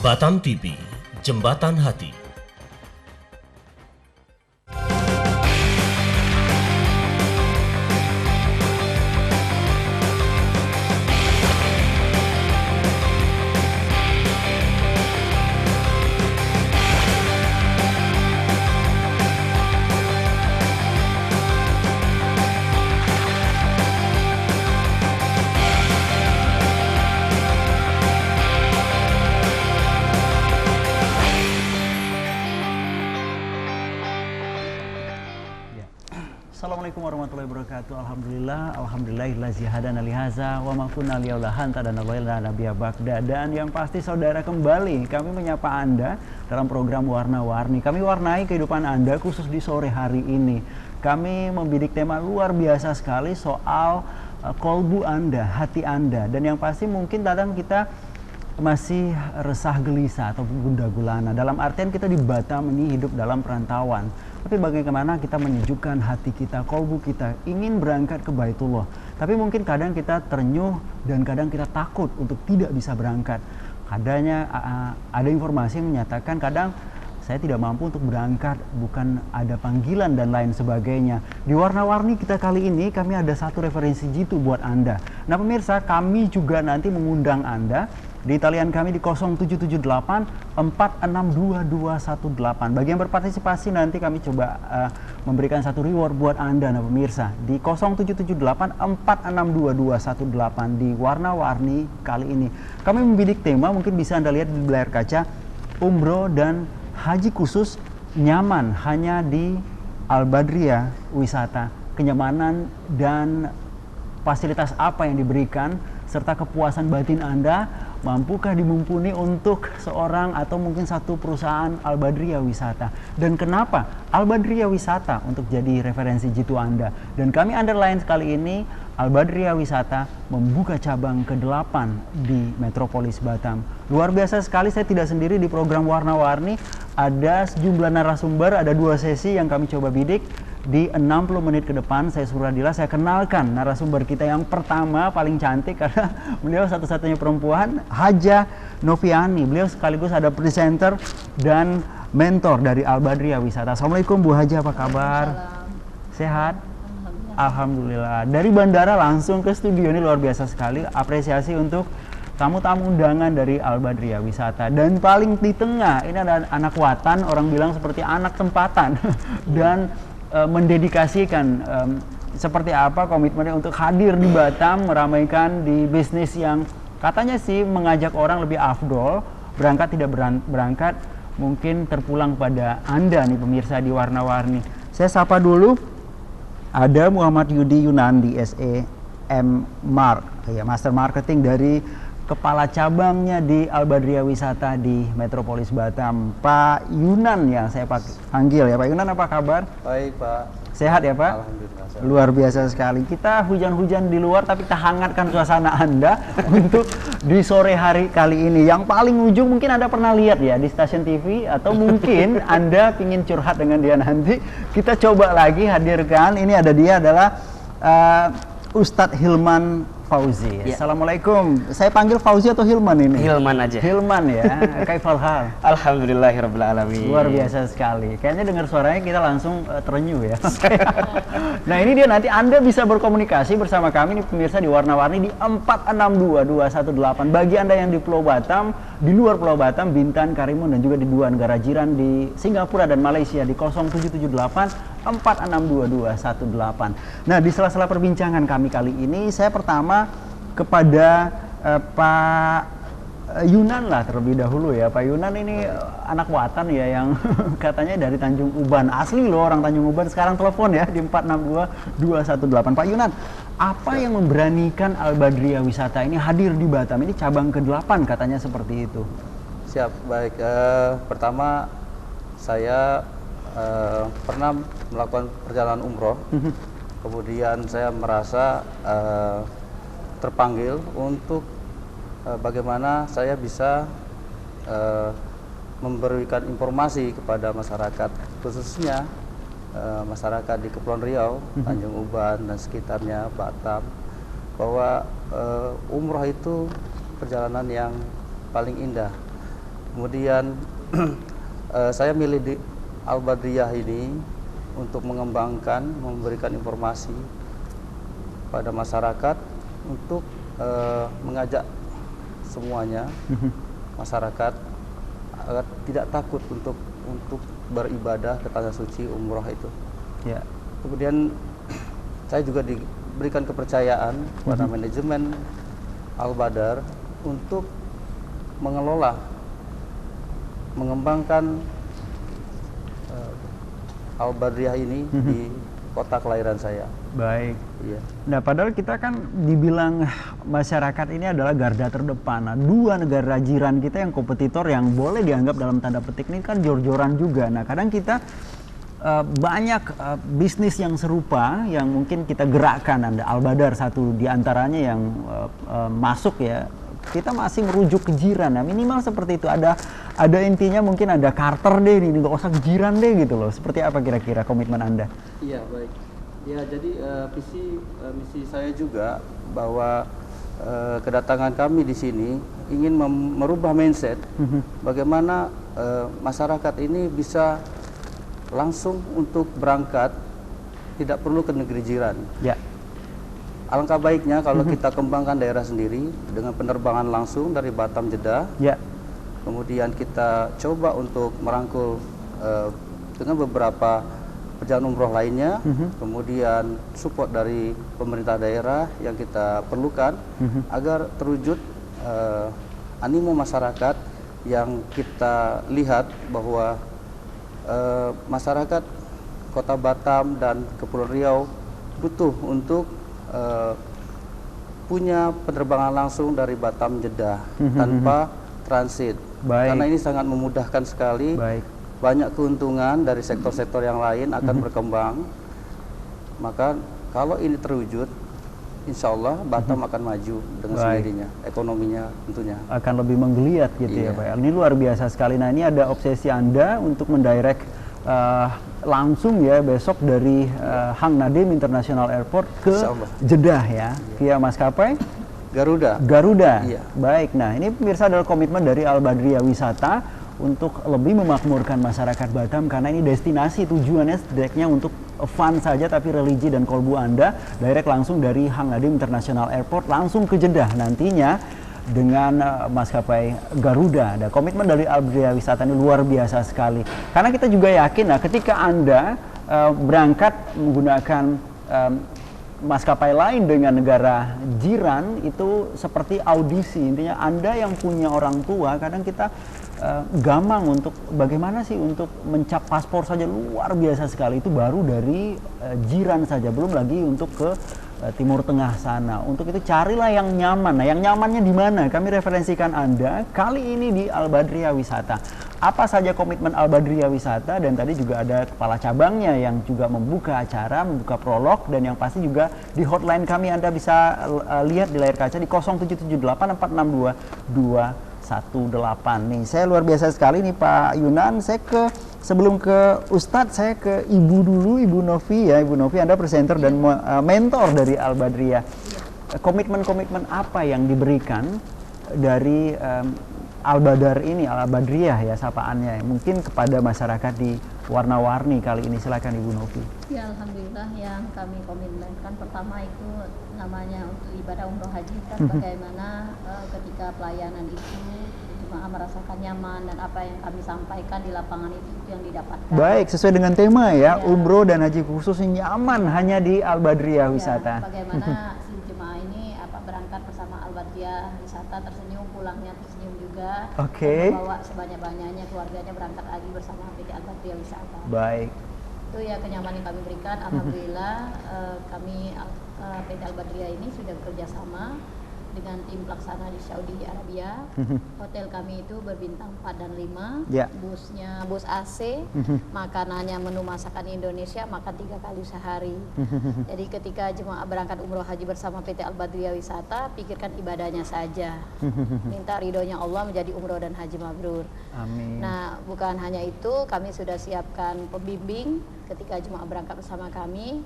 Batam TV, Jembatan Hati. Assalamualaikum warahmatullahi wabarakatuh. Alhamdulillahillazi hadana lihaza wa ma kunna liyaula hantadana laila nabiyya ba'da. Dan yang pasti saudara, kembali kami menyapa Anda dalam program Warna-Warni. Kami warnai kehidupan Anda khusus di sore hari ini. Kami membidik tema luar biasa sekali soal kolbu Anda, hati Anda. Dan yang pasti mungkin kadang kita masih resah gelisah atau gundah gulana. Dalam artian kita di Batam ini hidup dalam perantauan. Tapi bagaimana kita menyejukkan hati kita, kolbu kita, ingin berangkat ke Baitullah. Tapi mungkin kadang kita ternyuh dan kadang kita takut untuk tidak bisa berangkat. Kadangnya ada informasi yang menyatakan kadang saya tidak mampu untuk berangkat, bukan ada panggilan dan lain sebagainya. Di Warna-Warni kita kali ini, kami ada satu referensi jitu buat Anda. Nah pemirsa, kami juga nanti mengundang Anda di talian kami di 0778 462218. Bagi yang berpartisipasi nanti kami coba memberikan satu reward buat Anda, nah pemirsa, di 0778 462218 di Warna-Warni kali ini. Kami membidik tema, mungkin bisa Anda lihat di layar kaca, umroh dan haji khusus nyaman hanya di Al-Badriyah Wisata. Kenyamanan dan fasilitas apa yang diberikan serta kepuasan batin Anda mampukah dimumpuni untuk seorang atau mungkin satu perusahaan Al-Badriyah Wisata. Dan kenapa Al-Badriyah Wisata untuk jadi referensi jitu Anda? Dan kami underline sekali ini, Al-Badriyah Wisata membuka cabang ke-8 di Metropolis Batam. Luar biasa sekali, saya tidak sendiri di program Warna-Warni. Ada sejumlah narasumber, ada 2 sesi yang kami coba bidik. Di 60 menit ke depan, saya Suradila, saya kenalkan narasumber kita yang pertama, paling cantik karena beliau satu-satunya perempuan, Haja Noviani. Beliau sekaligus ada presenter dan mentor dari Al-Badriyah Wisata. Assalamualaikum Bu Haja, apa kabar? Sehat? Alhamdulillah. Dari bandara langsung ke studio, ini luar biasa sekali. Apresiasi untuk tamu-tamu undangan dari Al-Badriyah Wisata. Dan paling di tengah, ini ada anak watan, orang bilang seperti anak tempatan. Dan mendedikasikan seperti apa komitmennya untuk hadir di Batam, meramaikan di bisnis yang katanya sih mengajak orang lebih afdol, berangkat tidak berangkat, mungkin terpulang pada Anda nih pemirsa di Warna-Warni. Saya sapa dulu, ada Muhammad Yudi Yunandi, SEM Mark, ya, Master Marketing dari Kepala Cabangnya di Al-Badriyah Wisata di Metropolis Batam, Pak Yunan yang saya panggil ya. Pak Yunan, apa kabar? Baik Pak. Sehat ya Pak? Alhamdulillah. Sehat. Luar biasa sekali. Kita hujan-hujan di luar tapi kita hangatkan suasana Anda untuk di sore hari kali ini. Yang paling ujung mungkin Anda pernah lihat ya di stasiun TV, atau mungkin Anda ingin curhat dengan dia nanti. Kita coba lagi hadirkan, ini ada dia adalah Ustadz Hilman Fauzi. Ya. Assalamualaikum. Saya panggil Fauzi atau Hilman ini? Hilman aja. Hilman ya. Kaifal hal? Alhamdulillahirabbil alamin. Luar biasa sekali. Kayaknya dengar suaranya kita langsung terenyuh ya. Nah, ini dia, nanti Anda bisa berkomunikasi bersama kami nih pemirsa di Warna-Warni di 462218. Bagi Anda yang di Pulau Batam, di luar Pulau Batam, Bintan, Karimun, dan juga di 2 negara jiran di Singapura dan Malaysia di 0778 462218. Nah, di sela-sela perbincangan kami kali ini, saya pertama kepada Pak Yunan lah terlebih dahulu ya. Pak Yunan ini anak watan ya yang katanya dari Tanjung Uban. Asli loh orang Tanjung Uban, sekarang telepon ya di 462218. Pak Yunan, apa yang memberanikan Al-Badriyah Wisata ini hadir di Batam? Ini cabang ke-8 katanya seperti itu. Siap, baik. Pertama, saya pernah melakukan perjalanan umroh. Kemudian saya merasa terpanggil untuk bagaimana saya bisa memberikan informasi kepada masyarakat, khususnya masyarakat di Kepulauan Riau, Tanjung Uban dan sekitarnya, Batam, bahwa umroh itu perjalanan yang paling indah. Kemudian saya milih di Al Badriyah ini untuk mengembangkan, memberikan informasi pada masyarakat untuk mengajak semuanya masyarakat agar tidak takut untuk beribadah ke tanah suci umroh itu. Ya. Kemudian saya juga diberikan kepercayaan kepada manajemen Al Badar untuk mengelola, mengembangkan Al Badriyah ini di kota kelahiran saya. Baik. Iya. Nah, padahal kita kan dibilang masyarakat ini adalah garda terdepan. Nah, dua negara jiran kita yang kompetitor yang boleh dianggap dalam tanda petik ini kan jor-joran juga. Nah, kadang kita banyak bisnis yang serupa yang mungkin kita gerakkan. Al Badar satu diantaranya yang masuk ya. Kita masih merujuk ke jiran. Nah, minimal seperti itu. Ada intinya mungkin ada Carter deh, ini nggak usah ke jiran deh gitu loh. Seperti apa kira-kira komitmen Anda? Iya, baik. Ya, jadi misi saya juga bahwa kedatangan kami di sini ingin merubah mindset bagaimana masyarakat ini bisa langsung untuk berangkat, tidak perlu ke negeri jiran. Ya. Alangkah baiknya kalau kita kembangkan daerah sendiri dengan penerbangan langsung dari Batam Jeddah. Ya. Kemudian kita coba untuk merangkul dengan beberapa perjalanan umroh lainnya, kemudian support dari pemerintah daerah yang kita perlukan agar terwujud animo masyarakat yang kita lihat bahwa masyarakat Kota Batam dan Kepulauan Riau butuh untuk punya penerbangan langsung dari Batam Jeddah tanpa transit. Baik. Karena ini sangat memudahkan sekali. Baik. Banyak keuntungan dari sektor-sektor yang lain akan berkembang. Maka kalau ini terwujud, insya Allah Batam akan maju dengan sendirinya, ekonominya tentunya. Akan lebih menggeliat gitu ya Pak. Ini luar biasa sekali. Nah, ini ada obsesi Anda untuk mendirect langsung ya besok dari Hang Nadiem International Airport ke Jeddah ya, via maskapai Garuda. Iya. Baik. Nah, ini pemirsa adalah komitmen dari Al Badriyah Wisata untuk lebih memakmurkan masyarakat Batam karena ini destinasi tujuannya setidaknya untuk fun saja, tapi religi dan kolbu Anda direct langsung dari Hang Nadiem International Airport langsung ke Jeddah nantinya dengan maskapai Garuda. Ada komitmen dari Al Badriyah Wisata ini luar biasa sekali. Karena kita juga yakin, nah ketika Anda berangkat menggunakan maskapai lain dengan negara jiran itu seperti audisi. Intinya Anda yang punya orang tua, kadang kita gampang untuk bagaimana sih untuk mencap paspor saja luar biasa sekali. Itu baru dari jiran saja, belum lagi untuk ke Timur Tengah sana. Untuk itu carilah yang nyaman. Nah, yang nyamannya di mana? Kami referensikan Anda kali ini di Al Badriyah Wisata. Apa saja komitmen Al Badriyah Wisata, dan tadi juga ada kepala cabangnya yang juga membuka acara, membuka prolog, dan yang pasti juga di hotline kami Anda bisa lihat di layar kaca di 0778462218. Nih, saya luar biasa sekali nih Pak Yunan. Sebelum ke Ustadz, saya ke Ibu dulu, Ibu Novi ya. Ibu Novi, Anda presenter dan mentor dari Al Badriyah. Komitmen-komitmen apa yang diberikan dari Al Badar ini, Al Badriyah ya sapaannya, mungkin kepada masyarakat di warna-warni kali ini. Silakan Ibu Novi. Ya, alhamdulillah yang kami komitmenkan pertama itu namanya untuk ibadah umroh haji kan bagaimana ketika pelayanan itu jemaah merasakan nyaman dan apa yang kami sampaikan di lapangan itu yang didapatkan. Baik, sesuai dengan tema ya, umroh dan haji khusus nyaman hanya di Al Badriyah Wisata. Bagaimana si jemaah ini berangkat bersama Al Badriyah Wisata, tersenyum, pulangnya tersenyum juga. Oke. Membawa sebanyak-banyaknya keluarganya berangkat lagi bersama PT Al Badriyah Wisata. Baik. Itu ya kenyamanan yang kami berikan. Alhamdulillah kami PT Al Badriyah ini sudah bekerja sama dengan tim pelaksana di Saudi Arabia. Hotel kami itu berbintang 4 dan 5. Ya. Busnya bus AC, makanannya menu masakan Indonesia, makan 3 kali sehari. Jadi ketika jemaah berangkat umroh haji bersama PT Al Badriyah Wisata, pikirkan ibadahnya saja. Minta ridhonya Allah menjadi umroh dan haji mabrur. Amin. Nah, bukan hanya itu, kami sudah siapkan pembimbing ketika jemaah berangkat bersama kami.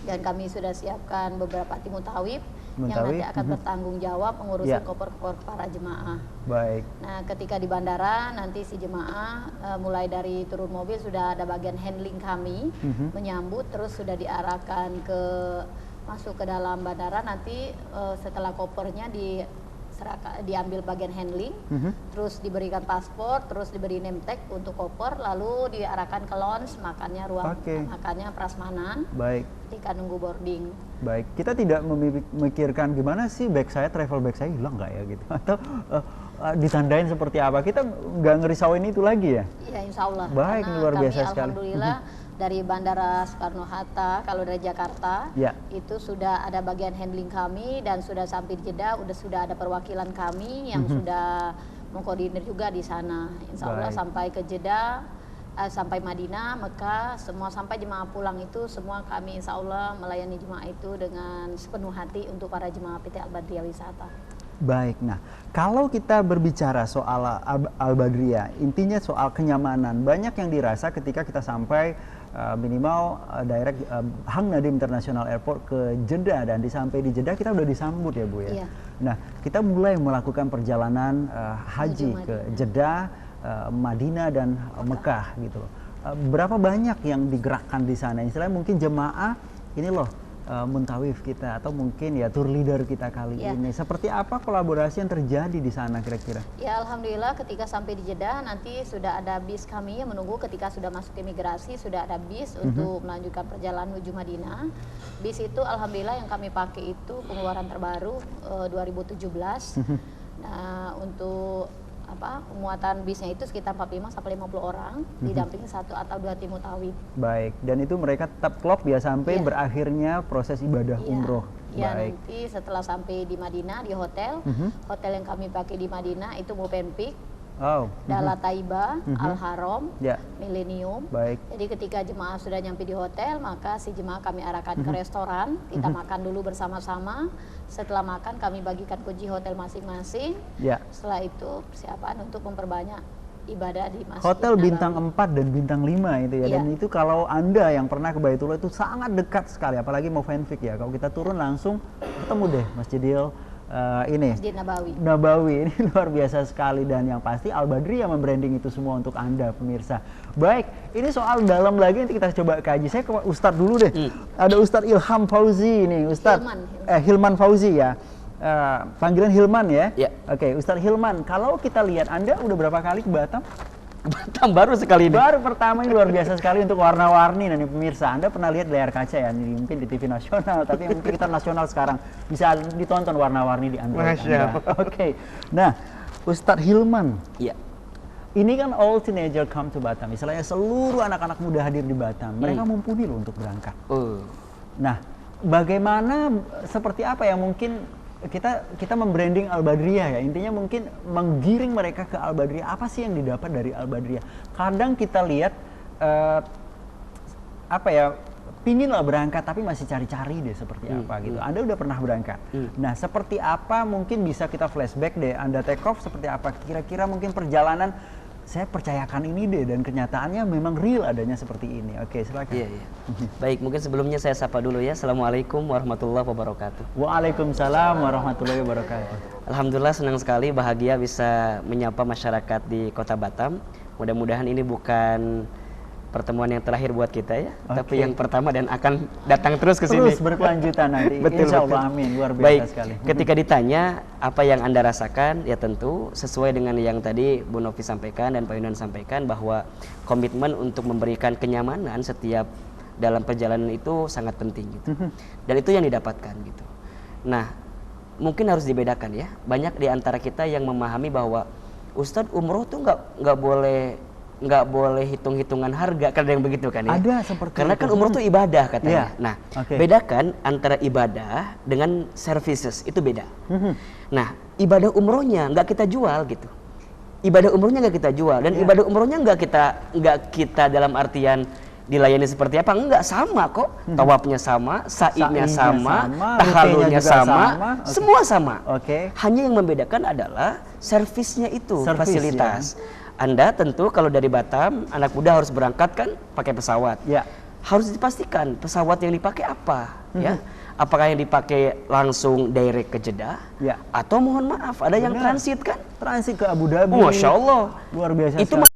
Dan kami sudah siapkan beberapa tim mutawib Muntawi. yang nanti akan bertanggung jawab mengurusi Ya. koper-koper para jemaah. Baik. Nah, ketika di bandara nanti si jemaah mulai dari turun mobil sudah ada bagian handling kami menyambut, terus sudah diarahkan masuk ke dalam bandara. Nanti setelah kopernya diambil bagian handling, terus diberikan paspor, terus diberi name tag untuk koper, lalu diarahkan ke lounge, makannya ruang makannya prasmanan. Baik. Ketika nunggu boarding. Baik, kita tidak memikirkan gimana sih travel bag saya hilang nggak ya gitu, atau ditandain seperti apa, kita nggak ngerisauin itu lagi ya? Iya, insya Allah. Baik, karena luar kami biasa sekali. Alhamdulillah dari Bandara Soekarno-Hatta, kalau dari Jakarta, Ya. itu sudah ada bagian handling kami, dan sudah sampai di Jeddah, sudah ada perwakilan kami yang sudah mengkoordinir juga di sana. Insya Allah Baik. sampai ke Jeddah, sampai Madinah, Mekah, semua sampai jemaah pulang itu semua kami insya Allah melayani jemaah itu dengan sepenuh hati untuk para jemaah PT Al-Badriyah Wisata. Baik, nah kalau kita berbicara soal Al-Badriyah, intinya soal kenyamanan, banyak yang dirasa ketika kita sampai minimal direct Hang Nadim International Airport ke Jeddah, dan sampai di Jeddah kita udah disambut ya Bu ya. Iya. Nah, kita mulai melakukan perjalanan haji Menuju ke Madinah. Jeddah, Madinah dan Mekah gitu loh. Berapa banyak yang digerakkan di sana? Istilahnya mungkin jemaah ini loh muntawif kita, atau mungkin ya tour leader kita kali Ya. ini. Seperti apa kolaborasi yang terjadi di sana kira-kira? Ya, alhamdulillah ketika sampai di Jeddah nanti sudah ada bis kami yang menunggu. Ketika sudah masuk ke imigrasi sudah ada bis untuk melanjutkan perjalanan menuju Madinah. Bis itu alhamdulillah yang kami pakai itu pengeluaran terbaru 2017. Nah, untuk muatan bisnya itu sekitar 45 sampai 50 orang, didampingi 1 atau 2 tim mutawif. Baik, dan itu mereka tetap klop ya sampai Iya. berakhirnya proses ibadah Iya. umroh. Ya, Baik. nanti setelah sampai di Madinah di hotel, hotel yang kami pakai di Madinah itu Movenpick, Oh. Dala Taiba, Al Haram, Ya. Millennium. Baik. Jadi ketika jemaah sudah nyampe di hotel, maka si jemaah kami arahkan ke restoran, kita makan dulu bersama-sama. Setelah makan kami bagikan kunci hotel masing-masing. Ya. Setelah itu persiapan untuk memperbanyak ibadah di Masjid Hotel Nabawi. bintang 4 dan bintang 5 itu ya. Iya. Dan itu kalau Anda yang pernah ke Baitullah itu sangat dekat sekali, apalagi mau fanfic ya. Kalau kita turun langsung ketemu deh Masjidil ini Masjid Nabawi. Nabawi. Ini luar biasa sekali, dan yang pasti Al-Badriyah membranding itu semua untuk Anda pemirsa. Baik, ini soal dalam lagi nanti kita coba kaji. Saya ke Ustadz dulu deh. Ada Ustadz Ilham Fauzi ini, Ustadz Hilman Fauzi ya. Panggilan Hilman ya. Ya. Oke, Ustadz Hilman, kalau kita lihat Anda udah berapa kali ke Batam? Batam baru sekali ini. Baru pertama, ini luar biasa sekali untuk warna-warni. Dan pemirsa, Anda pernah lihat layar kaca ya, mungkin di TV nasional, tapi mungkin kita nasional sekarang bisa ditonton warna-warni di Android Masya Anda. Oke. Nah, Ustadz Hilman, Iya. ini kan all teenager come to Batam. Misalnya seluruh anak-anak muda hadir di Batam. Mereka mumpuni loh untuk berangkat. Nah, bagaimana, seperti apa yang mungkin kita membranding Al-Badriyah ya, intinya mungkin menggiring mereka ke Al-Badriyah. Apa sih yang didapat dari Al-Badriyah? Kadang kita lihat pingin lah berangkat tapi masih cari-cari deh seperti apa gitu. Anda udah pernah berangkat. Nah, seperti apa mungkin bisa kita flashback deh, Anda take off seperti apa kira-kira mungkin perjalanan. Saya percayakan ini deh, dan kenyataannya memang real adanya seperti ini. Oke, silakan. Iya. Baik, mungkin sebelumnya saya sapa dulu ya. Assalamualaikum warahmatullahi wabarakatuh. Waalaikumsalam warahmatullahi wabarakatuh. Alhamdulillah, senang sekali, bahagia bisa menyapa masyarakat di Kota Batam. Mudah-mudahan ini bukan pertemuan yang terakhir buat kita ya, tapi yang pertama dan akan datang terus ke sini. Terus berkelanjutan nanti. Betul, Insya Allah, betul. amin. Luar biasa Baik, sekali. ketika ditanya apa yang Anda rasakan, ya tentu sesuai dengan yang tadi Bu Novi sampaikan dan Pak Yunan sampaikan, bahwa komitmen untuk memberikan kenyamanan setiap dalam perjalanan itu sangat penting gitu. Dan itu yang didapatkan gitu. Nah, mungkin harus dibedakan ya. Banyak di antara kita yang memahami bahwa Ustadz, umroh tuh nggak boleh hitung-hitungan harga, kan ada yang begitu kan ya? Ada seperti karena itu. kan umroh tuh ibadah katanya. Iya. Nah, Oke. bedakan antara ibadah dengan services, itu beda. Nah, ibadah umrohnya nggak kita jual gitu. Ibadah umrohnya nggak kita jual, dan ibadah umrohnya nggak kita dalam artian dilayani seperti apa, enggak, sama kok. Tawafnya sama, sa'inya sama, tahalulnya rutenya juga sama, Oke. semua sama. Oke. Hanya yang membedakan adalah servisnya itu, Servis, fasilitas. Anda tentu kalau dari Batam, anak muda harus berangkat kan pakai pesawat. Ya. Harus dipastikan pesawat yang dipakai apa, ya. apakah yang dipakai langsung direct ke Jeddah, Ya. atau mohon maaf ada yang Benar. transit kan? Transit ke Abu Dhabi. Masya Allah. Luar biasa Itu sekali.